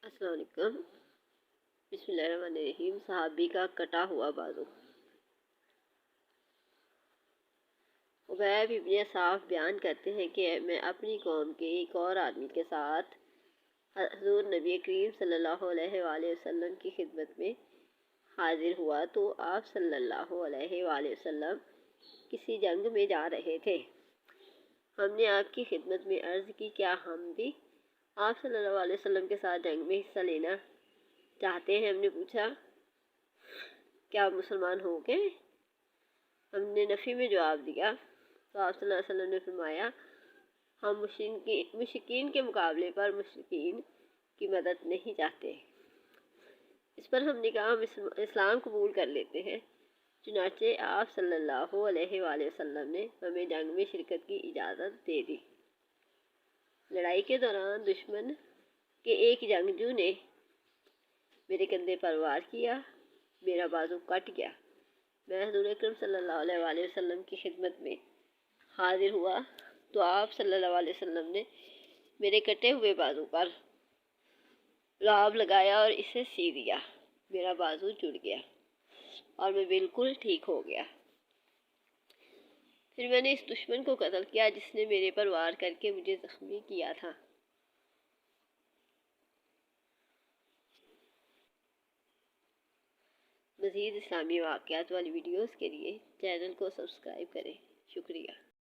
السلام علیکم۔ بسم اللہ الرحمن الرحیم۔ صحابی کا کٹا ہوا بازو۔ عبیب ابن صاف بیان کرتے ہیں کہ میں اپنی قوم کے ایک اور آدمی کے ساتھ حضور نبی کریم صلی اللہ علیہ وآلہ وسلم کی خدمت میں حاضر ہوا تو آپ صلی اللہ علیہ وآلہ وسلم کسی جنگ میں جا رہے تھے۔ ہم نے آپ کی خدمت میں عرض کی کیا ہم بھی آپ صلی اللہ علیہ وسلم کے ساتھ جنگ میں حصہ لینا چاہتے ہیں؟ ہم نے پوچھا کیا آپ مسلمان ہو گئے؟ ہم نے نفی میں جواب دیا تو آپ صلی اللہ علیہ وسلم نے فرمایا ہم مشرکین کے مقابلے پر مشرکین کی مدد نہیں چاہتے۔ اس پر ہم نے کہا ہم اسلام قبول کر لیتے ہیں۔ چنانچہ آپ صلی اللہ علیہ وآلہ وسلم نے ہمیں جنگ میں شرکت کی اجازت دے دی۔ لڑائی کے دوران دشمن کے ایک جنگجو نے میرے کندھے پر وار کیا، میرا بازو کٹ گیا۔ میں حضور اکرم صلی اللہ علیہ وآلہ وسلم کی خدمت میں حاضر ہوا تو آپ صلی اللہ علیہ وسلم نے میرے کٹے ہوئے بازو پر لعاب لگایا اور اسے سی دیا۔ میرا بازو جڑ گیا اور میں بالکل ٹھیک ہو گیا۔ پھر میں نے اس دشمن کو قتل کیا جس نے میرے پر وار کر کے مجھے زخمی کیا تھا۔ مزید اسلامی واقعات والی ویڈیوز کے لیے چینل کو سبسکرائب کریں۔ شکریہ۔